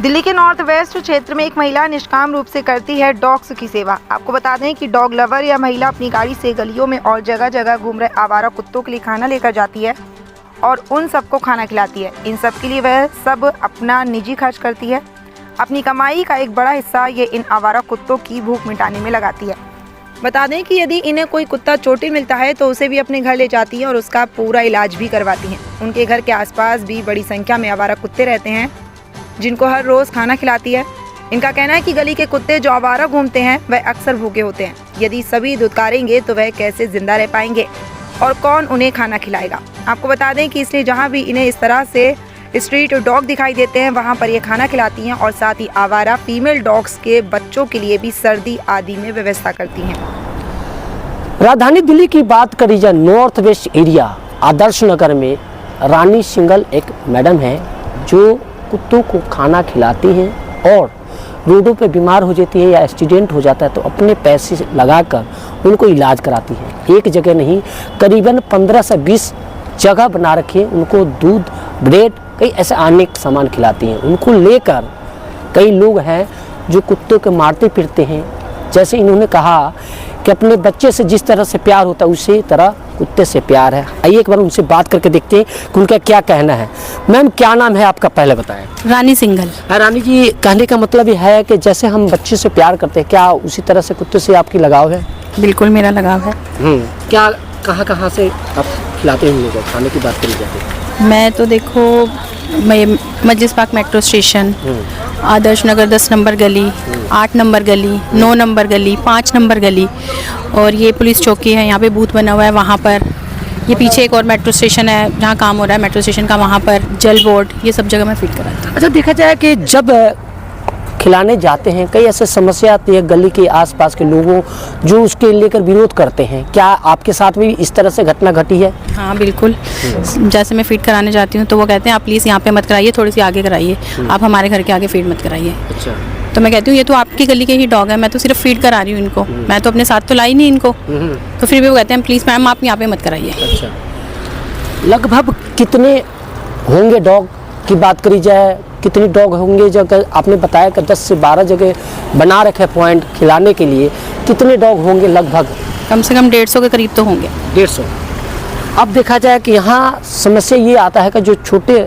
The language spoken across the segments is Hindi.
दिल्ली के नॉर्थ वेस्ट क्षेत्र में एक महिला निष्काम रूप से करती है डॉग्स की सेवा। आपको बता दें कि डॉग लवर या महिला अपनी गाड़ी से गलियों में और जगह जगह घूम रहे आवारा कुत्तों के लिए खाना लेकर जाती है और उन सबको खाना खिलाती है। इन सब के लिए वह सब अपना निजी खर्च करती है। अपनी कमाई का एक बड़ा हिस्सा ये इन आवारा कुत्तों की भूख मिटाने में लगाती है। बता दें कि यदि इन्हें कोई कुत्ता चोटिल मिलता है तो उसे भी अपने घर ले जाती है और उसका पूरा इलाज भी करवाती हैं। उनके घर के आसपास भी बड़ी संख्या में आवारा कुत्ते रहते हैं जिनको हर रोज़ खाना खिलाती है। इनका कहना है कि गली के कुत्ते जो आवारा घूमते हैं वह अक्सर भूखे होते हैं। यदि सभी दुत्कारेंगे तो वह कैसे जिंदा रह पाएंगे और कौन उन्हें खाना खिलाएगा। आपको बता दें कि इसलिए जहाँ भी इन्हें इस तरह से स्ट्रीट डॉग दिखाई देते हैं वहाँ पर ये खाना खिलाती हैं और साथ ही आवारा फीमेल डॉग्स के बच्चों के लिए भी सर्दी आदि में व्यवस्था करती हैं। राजधानी दिल्ली की बात करी जाए north west area Adarsh Nagar में रानी सिंगल एक मैडम है जो कुत्तों को खाना खिलाती हैं और रोडों पे बीमार हो जाती है या एक्सीडेंट हो जाता है तो अपने पैसे लगाकर उनको इलाज कराती है। एक जगह नहीं, करीबन 15 से 20 जगह बना रखी है। उनको दूध, ब्रेड, कई ऐसे अनेक सामान खिलाती हैं। उनको लेकर कई लोग हैं जो कुत्तों को मारते फिरते हैं। जैसे इन्होंने कहा कि अपने बच्चे से जिस तरह से प्यार होता है उसी तरह कुत्ते से प्यार है। आइए एक बार उनसे बात करके देखते हैं कि उनका क्या कहना है। मैम, क्या नाम है आपका, पहले बताएं। रानी सिंगल। रानी जी, कहने का मतलब ये है कि जैसे हम बच्चे से प्यार करते हैं, क्या उसी तरह से कुत्ते से आपकी लगाव है? बिल्कुल मेरा लगाव है। क्या कहाँ से आप खिलाते हैं लोगों को? खाने की बात करी जाती है। मैं तो देखो, मैं मजलिस park metro station, Adarsh Nagar 10 number गली, 8 नंबर गली, 9 नंबर गली, 5 नंबर गली और ये पुलिस चौकी है, यहाँ पे बूथ बना हुआ है वहाँ पर। ये पीछे एक और मेट्रो स्टेशन है जहाँ काम हो रहा है मेट्रो स्टेशन का, वहाँ पर जल बोर्ड, ये सब जगह मैं फिट कराती हूँ। अच्छा, देखा जाए कि जब खिलाने जाते हैं कई ऐसे समस्या आती है गली के आसपास के लोगों जो उसके लेकर विरोध करते हैं। क्या आपके साथ भी इस तरह से घटना घटी है? हाँ बिल्कुल। जैसे मैं फीड कराने जाती हूँ तो वो कहते हैं आप प्लीज़ यहाँ पे मत कराइए, थोड़ी सी आगे कराइए, आप हमारे घर के आगे फीड मत कराइए। अच्छा। तो मैं कहती हूँ ये तो आपकी गली के ही डॉग है, मैं तो सिर्फ फीड करा रही हूँ इनको, मैं तो अपने साथ तो लाई नहीं इनको। तो फिर भी वो कहते हैं प्लीज़ मैम आप यहाँ पे मत कराइए। अच्छा। लगभग कितने होंगे डॉग की बात करी जाए, कितने डॉग होंगे? जब आपने बताया कि 10 से 12 जगह बना रखे पॉइंट खिलाने के लिए, कितने डॉग होंगे लगभग? कम से कम 150 के करीब तो होंगे। 150। अब देखा जाए कि यहाँ समस्या ये आता है कि जो छोटे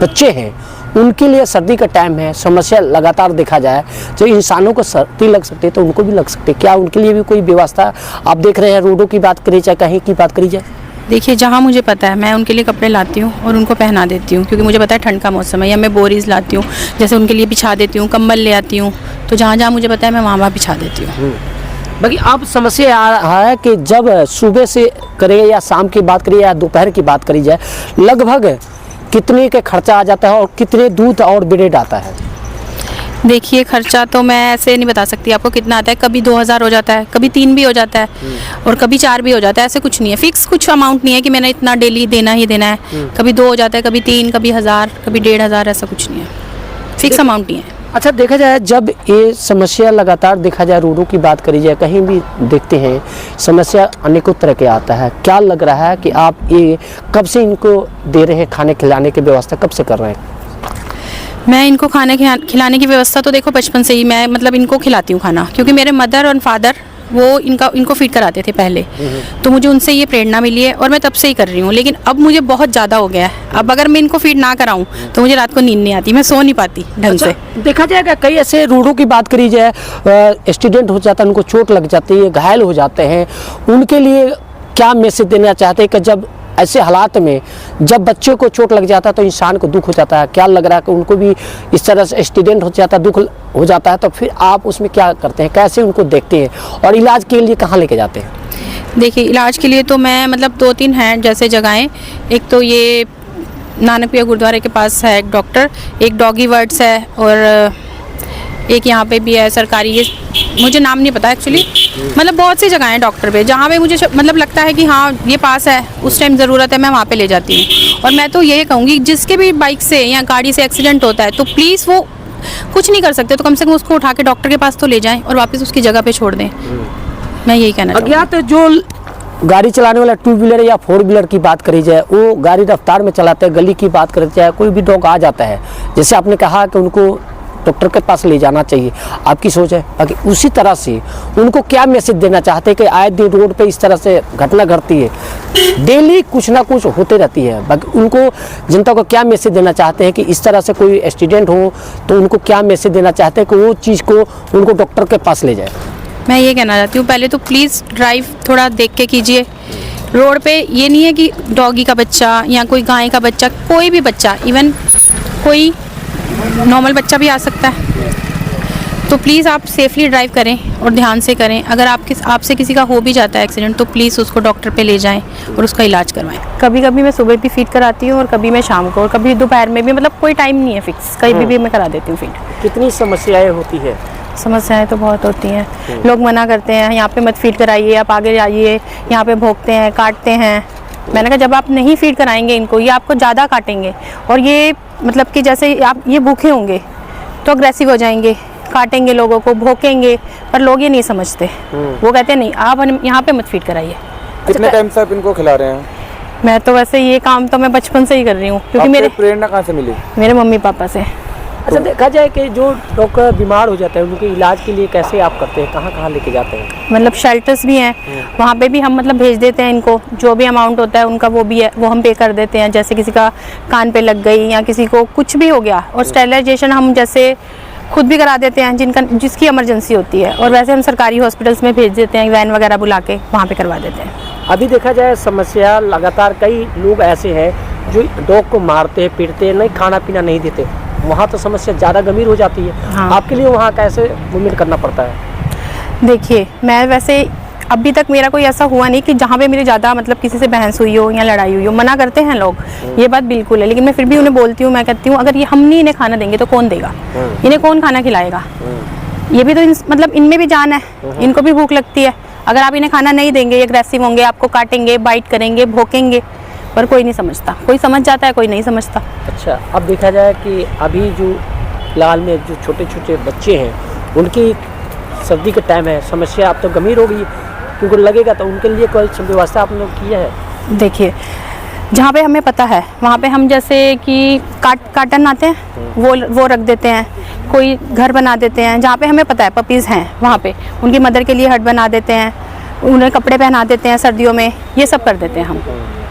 बच्चे हैं उनके लिए सर्दी का टाइम है, समस्या लगातार देखा जाए। जो इंसानों को सर्दी लग सकती है तो उनको भी लग सकती है। क्या उनके लिए भी कोई व्यवस्था आप देख रहे हैं? रोडों की बात करी जाए, कहीं की बात करी जाए? देखिए, जहाँ मुझे पता है मैं उनके लिए कपड़े लाती हूँ और उनको पहना देती हूँ, क्योंकि मुझे पता है ठंड का मौसम है। या मैं बोरीज लाती हूँ, जैसे उनके लिए बिछा देती हूँ, कंबल ले आती हूँ। तो जहाँ जहाँ मुझे पता है मैं वहाँ बिछा देती हूँ। बाकी अब समस्या आ रहा है कि जब सुबह से करें या शाम की बात करिए या दोपहर की बात करी जाए, लगभग कितने के खर्चा आ जाता है और कितने दूध और ब्रेड आता है? देखिए, खर्चा तो मैं ऐसे नहीं बता सकती आपको कितना आता है। कभी 2000 हो जाता है, कभी 3 भी हो जाता है और कभी 4 भी हो जाता है। ऐसे कुछ नहीं है, फिक्स कुछ अमाउंट नहीं है कि मैंने इतना डेली देना ही देना है। कभी 2 हो जाता है, कभी 3, कभी 1000, कभी 1500, ऐसा कुछ नहीं है, फिक्स अमाउंट नहीं है। अच्छा, देखा जाए जब ये समस्या लगातार देखा जाए, रोडों की बात करी जाए, कहीं भी देखते हैं समस्या अनेकों तरह के आता है। क्या लग रहा है कि आप ये कब से इनको दे रहे हैं, खाने खिलाने की व्यवस्था कब से कर रहे हैं? मैं इनको खाने खिलाने की व्यवस्था तो देखो बचपन से ही मैं मतलब इनको खिलाती हूँ खाना, क्योंकि मेरे मदर और फादर वो इनको फीड कराते थे पहले। तो मुझे उनसे ये प्रेरणा मिली है और मैं तब से ही कर रही हूँ। लेकिन अब मुझे बहुत ज़्यादा हो गया है। अब अगर मैं इनको फीड ना कराऊँ तो मुझे रात को नींद नहीं आती, मैं सो नहीं पाती ढंग से। देखा जाएगा कई ऐसे रोडों की बात करी जाए, एक्सीडेंट हो जाता है, उनको चोट लग जाती है, घायल हो जाते हैं, उनके लिए क्या मैसेज देना चाहते हैं कि जब ऐसे हालात में जब बच्चे को चोट लग जाता है तो इंसान को दुख हो जाता है? क्या लग रहा है कि उनको भी इस तरह से एक्सीडेंट हो जाता है, दुख हो जाता है, तो फिर आप उसमें क्या करते हैं, कैसे उनको देखते हैं और इलाज के लिए कहाँ लेके जाते हैं? देखिए, इलाज के लिए तो मैं मतलब 2-3 हैं जैसे जगहें। एक तो ये नानकपिया गुरुद्वारे के पास है एक डॉक्टर, एक डॉगी वर्ड्स है और एक यहाँ पे भी है सरकारी, ये मुझे नाम नहीं पता एक्चुअली। मतलब बहुत सी जगह हैं डॉक्टर पे जहाँ पे मुझे मतलब लगता है कि हाँ ये पास है, उस टाइम ज़रूरत है, मैं वहाँ पे ले जाती हूँ। और मैं तो ये कहूँगी जिसके भी बाइक से या गाड़ी से एक्सीडेंट होता है तो प्लीज़ वो कुछ नहीं कर सकते तो कम से कम उसको उठा के डॉक्टर के पास तो ले जाएं और वापस उसकी जगह पे छोड़ दें। मैं यही कहना चाहूँगी। अज्ञात जो गाड़ी चलाने वाला 2 व्हीलर या 4 व्हीलर की बात करी जाए, वो गाड़ी रफ्तार में चलाते हैं, गली की बात करी जाए, कोई भी डॉग आ जाता है, जैसे आपने कहा कि उनको डॉक्टर के पास ले जाना चाहिए, आपकी सोच है? बाकी उसी तरह से उनको क्या मैसेज देना चाहते हैं कि आए दिन रोड पे इस तरह से घटना घटती है, डेली कुछ ना कुछ होते रहती है, बाकी उनको जनता को क्या मैसेज देना चाहते हैं कि इस तरह से कोई एक्सीडेंट हो तो उनको क्या मैसेज देना चाहते हैं कि वो चीज़ को उनको डॉक्टर के पास ले जाए? मैं ये कहना चाहती हूँ, पहले तो प्लीज़ ड्राइव थोड़ा देख के कीजिए। रोड पे ये नहीं है कि डॉगी का बच्चा या कोई गाय का बच्चा, कोई भी बच्चा, इवन कोई नॉर्मल बच्चा भी आ सकता है। तो प्लीज़ आप सेफली ड्राइव करें और ध्यान से करें। अगर आपसे किसी का हो भी जाता है एक्सीडेंट तो प्लीज़ उसको डॉक्टर पे ले जाएं और उसका इलाज करवाएं। कभी कभी मैं सुबह भी फीड कराती हूँ और कभी मैं शाम को, और कभी दोपहर में भी, मतलब कोई टाइम नहीं है फिक्स, कहीं भी मैं करा देती हूँ फीड। कितनी समस्याएं होती है? समस्याएं तो बहुत होती हैं। लोग मना करते हैं, यहाँ पे मत फीड कराइए, आप आगे जाइए, यहाँ पे भौंकते हैं, काटते हैं। मैंने कहा जब आप नहीं फीड कराएंगे इनको, ये आपको ज़्यादा काटेंगे, और ये मतलब कि जैसे आप ये भूखे होंगे तो अग्रेसिव हो जाएंगे, काटेंगे लोगों को, भौंकेंगे, पर लोग ये नहीं समझते। वो कहते हैं नहीं, आप यहाँ पे मत फीड कराइए। कितने टाइम से आप इनको खिला रहे हैं? मैं तो वैसे ये काम तो मैं बचपन से ही कर रही हूँ, क्योंकि मेरे प्रेरणा कहाँ से मिली? मेरे मम्मी पापा से। अच्छा, देखा जाए कि जो डॉक्टर बीमार हो जाते हैं उनके इलाज के लिए कैसे आप करते हैं, कहाँ कहाँ लेके जाते हैं? मतलब शेल्टर्स भी हैं, वहाँ पे भी हम मतलब भेज देते हैं इनको, जो भी अमाउंट होता है उनका वो भी है, वो हम पे कर देते हैं। जैसे किसी का कान पे लग गई या किसी को कुछ भी हो गया, और स्टेरिलाइजेशन हम जैसे खुद भी करा देते हैं जिसकी इमरजेंसी होती है, और वैसे हम सरकारी हॉस्पिटल्स में भेज देते हैं, वैन वगैरह बुला के वहाँ पे करवा देते हैं। अभी देखा जाए समस्या लगातार, कई लोग ऐसे हैं जो डॉग को मारते हैं, पीटते हैं, नहीं खाना पीना नहीं देते, वहाँ तो समस्या ज़्यादा गंभीर हो जाती है। हाँ। आपके लिए वहाँ कैसे मूवमेंट करना पड़ता है? देखिए, मैं वैसे अभी तक मेरा कोई ऐसा हुआ नहीं कि जहाँ पे मेरी ज़्यादा मतलब किसी से बहस हुई हो या लड़ाई हुई हो। मना करते हैं लोग, ये बात बिल्कुल है, लेकिन मैं फिर भी उन्हें बोलती हूँ, मैं कहती हूँ अगर ये हम नहीं इन्हें खाना देंगे तो कौन देगा, इन्हें कौन खाना खिलाएगा? ये भी तो मतलब इनमें भी जान है, इनको भी भूख लगती है। अगर आप इन्हें खाना नहीं देंगे, ये अग्रेसिव होंगे, आपको काटेंगे, बाइट करेंगे, भौंकेंगे, पर कोई नहीं समझता। कोई समझ जाता है, कोई नहीं समझता। अच्छा, अब देखा जाए कि अभी जो फिलहाल में जो छोटे छोटे बच्चे हैं उनकी सर्दी का टाइम है, समस्या अब तो गंभीर हो गई, क्योंकि लगेगा तो उनके लिए कोई व्यवस्था आप लोग किया है? देखिए, जहाँ पे हमें पता है वहाँ पे हम जैसे कि काटन आते हैं वो रख देते हैं, कोई घर बना देते हैं जहाँ पे हमें पता है पपीज़ हैं, वहाँ पे उनकी मदर के लिए हट बना देते हैं, उन्हें कपड़े पहना देते हैं सर्दियों में, ये सब कर देते हैं हम।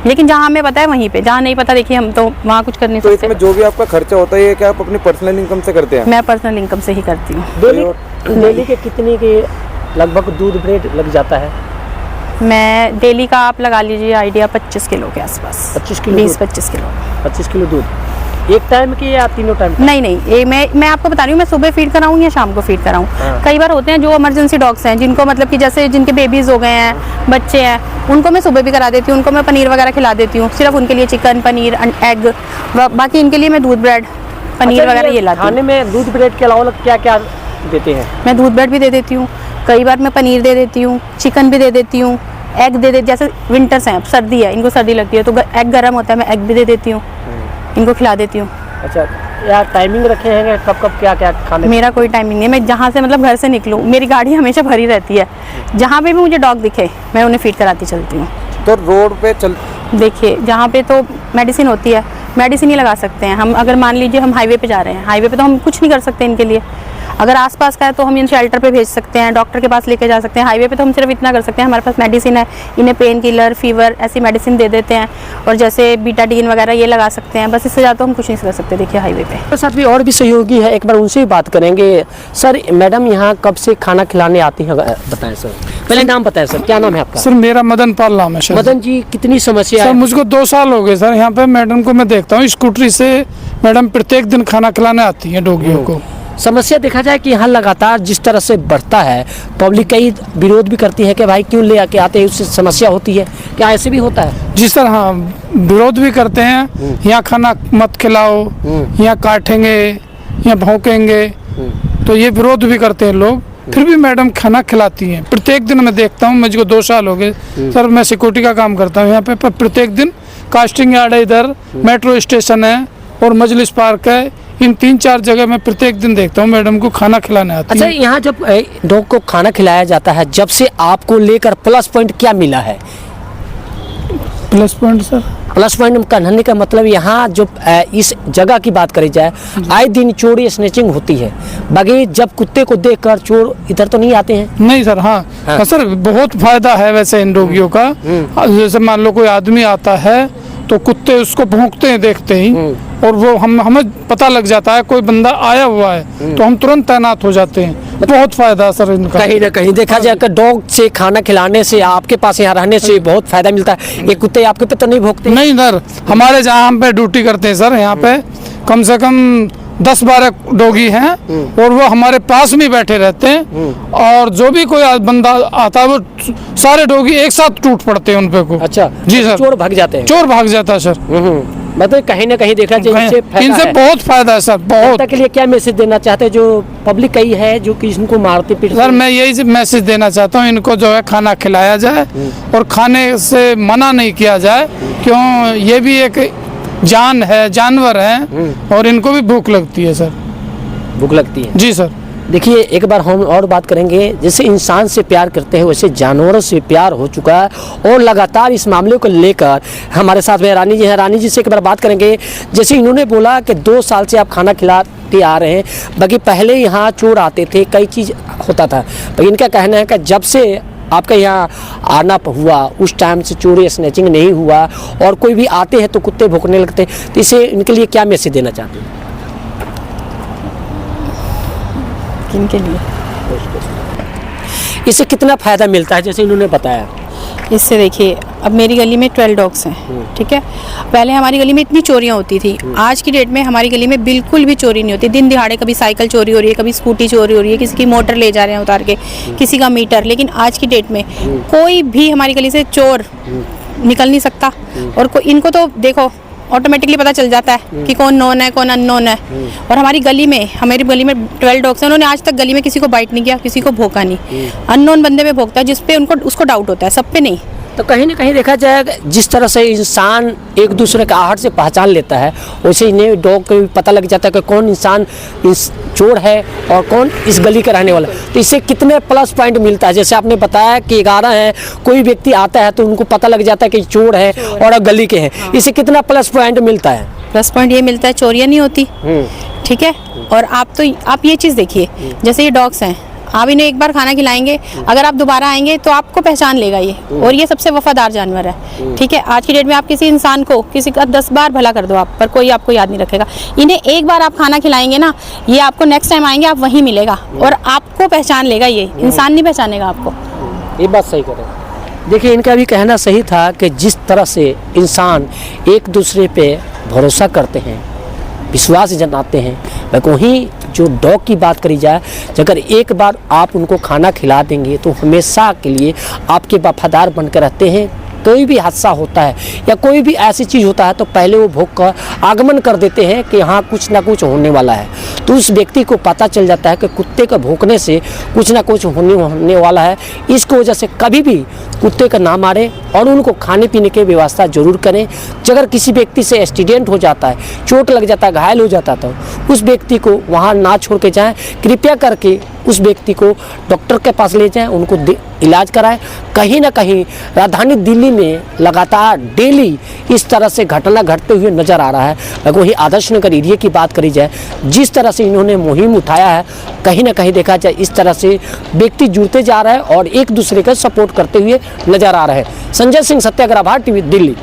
लेकिन जहाँ हमें पता है वहीं पे, जहाँ नहीं पता देखिए हम तो वहाँ कुछ कर नहीं तो सकते। इसमें जो भी आपका खर्चा होता है ये क्या आप अपनी पर्सनल इनकम से करते हैं? मैं पर्सनल इनकम से ही करती हूँ। डेली के कितने के लगभग दूध ब्रेड लग जाता है? मैं डेली का आप लगा लीजिए आइडिया 25 किलो के आसपास। 25 किलो? 20-25 किलो। 25 किलो दूध एक टाइम की या तीनों टाइम? नहीं, ये मैं आपको बता रही हूँ, मैं सुबह फीड कराऊँ या शाम को फीड कराऊँ। हाँ। कई बार होते हैं जो इमरजेंसी डॉग्स हैं जिनको मतलब कि जैसे जिनके बेबीज हो गए हैं, बच्चे हैं, उनको मैं सुबह भी करा देती हूँ, उनको मैं पनीर वगैरह खिला देती हूँ, सिर्फ उनके लिए चिकन, पनीर, एग, बाकी इनके लिए मैं दूध, ब्रेड, पनीर वगैरह ये लाती हूँ। खाने में दूध ब्रेड के अलावा क्या क्या देते हैं? मैं दूध ब्रेड भी दे देती हूँ, कई बार मैं पनीर दे देती हूँ, चिकन भी दे देती हूँ, एग दे देती, जैसे विंटर्स हैं, अब सर्दी है, इनको सर्दी लगती है तो एग गर्म होता है, मैं एग भी दे देती हूँ, इनको खिला देती हूँ। अच्छा, या टाइमिंग रखे हैं कब कब क्या क्या खाने? मेरा कोई टाइमिंग नहीं है, मैं जहाँ से मतलब घर से निकलूँ मेरी गाड़ी हमेशा भरी रहती है, जहाँ पे भी मुझे डॉग दिखे मैं उन्हें फीड कराती चलती हूँ। तो रोड पे चल देखिए, जहाँ पे तो मेडिसिन होती है, मेडिसिन ही लगा सकते हैं हम। अगर मान लीजिए हम हाईवे पे जा रहे हैं, हाईवे पे तो हम कुछ नहीं कर सकते इनके लिए। अगर आसपास का है तो हम इन शेल्टर पे भेज सकते हैं, डॉक्टर के पास लेके जा सकते हैं। हाईवे पे तो हम सिर्फ इतना कर सकते हैं, हमारे पास मेडिसिन है, इन्हें पेन किलर, फीवर ऐसी मेडिसिन दे देते हैं, और जैसे बीटाडीन वगैरह ये लगा सकते हैं, बस इससे ज़्यादा तो हम कुछ नहीं कर सकते। देखिए हाईवे पे तो साथ भी और भी सहयोगी है, एक बार उनसे ही बात करेंगे। सर, मैडम यहाँ कब से खाना खिलाने आती हैं, बताएं सर। पहले नाम बताएं सर, क्या नाम है आपका? सर मेरा मदन पाल नाम है। मदन जी, कितनी समस्या सर है? मुझको 2 साल हो गए सर, यहाँ पे मैडम को मैं देखता हूँ स्कूटरी से, मैडम प्रत्येक दिन खाना खिलाने आती है डॉगियों को। समस्या देखा जाए कि यहाँ लगातार जिस तरह से बढ़ता है, पब्लिक कई विरोध भी करती है कि भाई क्यों ले आके आते हैं, उससे समस्या होती है, क्या ऐसे भी होता है? जी सर, हाँ विरोध भी करते हैं, यहाँ खाना मत खिलाओ, यहाँ काटेंगे, यहाँ भौंकेंगे, तो ये विरोध भी करते हैं लोग। फिर भी मैडम खाना खिलाती हैं, प्रत्येक दिन मैं देखता हूँ। मुझको 2 साल हो गए सर, मैं सिक्योरिटी का काम करता हूँ यहाँ पे, पर प्रत्येक दिन कास्टिंग यार्ड है, इधर मेट्रो स्टेशन है और मजलिस पार्क है, इन 3-4 जगह मैं प्रत्येक दिन देखता हूँ मैडम को खाना खिलाने आती अच्छा, है। यहाँ जब डॉग को खाना खिलाया जाता है, जब से आपको लेकर प्लस पॉइंट क्या मिला है? Plus point sir. Plus point कहने का मतलब यहाँ जो इस जगह की बात करी जाए, आए दिन चोरी स्नेचिंग होती है, बाकी जब कुत्ते को देखकर चोर इधर तो नहीं आते हैं। नहीं सर, हाँ, हाँ। सर बहुत फायदा है वैसे इन डॉगियों का। जैसे मान लो कोई आदमी आता है तो कुत्ते उसको भौंकते हैं देखते ही, और वो हमें पता लग जाता है कोई बंदा आया हुआ है, तो हम तुरंत तैनात हो जाते हैं। बहुत फायदा है सर इनका। कहीं ना कहीं देखा जाए कि डॉग से खाना खिलाने से, आपके पास यहाँ रहने से बहुत फायदा मिलता है। ये कुत्ते आपके पे तो नहीं भौंकते? नहीं सर, हमारे जहाँ हम पे ड्यूटी करते हैं सर, यहाँ पे कम से कम 10-12 डॉगी हैं, और वो हमारे पास में बैठे रहते हैं, और जो भी कोई बंदा आता है वो सारे डॉगी एक साथ टूट पड़ते हैं उन पे को। अच्छा जी सर, चोर भाग जाते हैं? चोर भाग जाता है सर। मतलब कहीं ना कहीं देखा जाए इनसे बहुत फायदा है सर, बहुत। जनता के लिए क्या मैसेज देना चाहते हैं, जो पब्लिक कई है जो कि इनको मारते पीटते? सर मैं यही मैसेज देना चाहता हूँ, इनको जो है खाना खिलाया जाए और खाने से मना नहीं किया जाए, क्यों ये भी एक जान है, जानवर है, और इनको भी भूख लगती है सर। भूख लगती है? जी सर। देखिए एक बार हम और बात करेंगे, जैसे इंसान से प्यार करते हैं वैसे जानवरों से प्यार हो चुका है, और लगातार इस मामले को लेकर हमारे साथ में रानी जी हैं। रानी जी से एक बार बात करेंगे। जैसे इन्होंने बोला कि 2 साल से आप खाना खिलाते आ रहे हैं, बाकी पहले यहाँ चोर आते थे, कई चीज़ होता था, बाकी इनका कहना है कि जब से आपका यहाँ आना हुआ उस टाइम से चोरी स्नैचिंग नहीं हुआ, और कोई भी आते हैं तो कुत्ते भौंकने लगते हैं। तो इसे इनके लिए क्या मैसेज देना चाहते हैं? किनके लिए? इससे कितना फ़ायदा मिलता है, जैसे इन्होंने बताया? इससे देखिए, अब मेरी गली में 12 डॉग्स हैं, ठीक है। पहले हमारी गली में इतनी चोरियां होती थी, आज की डेट में हमारी गली में बिल्कुल भी चोरी नहीं होती। दिन दिहाड़े कभी साइकिल चोरी हो रही है, कभी स्कूटी चोरी हो रही है, किसी की मोटर ले जा रहे हैं उतार के, किसी का मीटर, लेकिन आज की डेट में कोई भी हमारी गली से चोर निकल नहीं सकता। और इनको तो देखो ऑटोमेटिकली पता चल जाता है कि कौन नोन है कौन अननोन है। और हमारी गली में 12 डॉग्स हैं, उन्होंने आज तक गली में किसी को बाइट नहीं किया, किसी को भौंका नहीं। अननोन बंदे पे भौंकता है जिस पे उसको डाउट होता है, सब पे नहीं। तो कहीं ना कहीं देखा जाए, जिस तरह से इंसान एक दूसरे का आहट से पहचान लेता है, वैसे इन्हें डॉग को भी पता लग जाता है कि कौन इंसान इस चोर है और कौन इस गली का रहने वाला है। तो इससे कितने प्लस पॉइंट मिलता है? जैसे आपने बताया कि 11 है, कोई व्यक्ति आता है तो उनको पता लग जाता है कि चोर है और गली के हैं। इससे कितना प्लस पॉइंट मिलता है? प्लस पॉइंट ये मिलता है, चोरियाँ नहीं होती, ठीक है। और आप ये चीज़ देखिए, जैसे ये डॉग्स हैं, आप इन्हें एक बार खाना खिलाएंगे, अगर आप दोबारा आएंगे तो आपको पहचान लेगा ये, और ये सबसे वफादार जानवर है, ठीक है। आज की डेट में आप किसी इंसान को किसी का 10 बार भला कर दो आप, पर कोई आपको याद नहीं रखेगा। इन्हें एक बार आप खाना खिलाएंगे ना, ये आपको नेक्स्ट टाइम आएंगे आप वहीं मिलेगा, और आपको पहचान लेगा, ये इंसान नहीं पहचानेगा आपको। ये बात सही कर रहे हैं। देखिए इनका भी कहना सही था कि जिस तरह से इंसान एक दूसरे पे भरोसा करते हैं, विश्वास जताते हैं, वहीं जो डॉग की बात करी जाए, अगर एक बार आप उनको खाना खिला देंगे तो हमेशा के लिए आपके वफादार बनकर रहते हैं। कोई भी हादसा होता है या कोई भी ऐसी चीज़ होता है तो पहले वो भौंक कर आगमन कर देते हैं कि हाँ कुछ ना कुछ होने वाला है। तो उस व्यक्ति को पता चल जाता है कि कुत्ते का भौंकने से कुछ ना कुछ होने वाला है। इसकी वजह से कभी भी कुत्ते का ना मारे और उनको खाने पीने की व्यवस्था जरूर करें। अगर किसी व्यक्ति से एक्सीडेंट हो जाता है, चोट लग जाता है, घायल हो जाता है, तो उस व्यक्ति को वहाँ ना छोड़ के जाएँ। कृपया करके उस व्यक्ति को डॉक्टर के पास ले जाएं, उनको इलाज कराएं। कहीं ना कहीं राजधानी दिल्ली में लगातार डेली इस तरह से घटना घटते हुए नज़र आ रहा है। वही आदर्श नगर एरिया की बात करी जाए, जिस तरह से इन्होंने मुहिम उठाया है, कहीं ना कहीं देखा जाए इस तरह से व्यक्ति जुड़ते जा रहे हैं और एक दूसरे का सपोर्ट करते हुए नज़र आ रहे हैं। संजय सिंह, सत्याग्रह भारत टीवी, दिल्ली।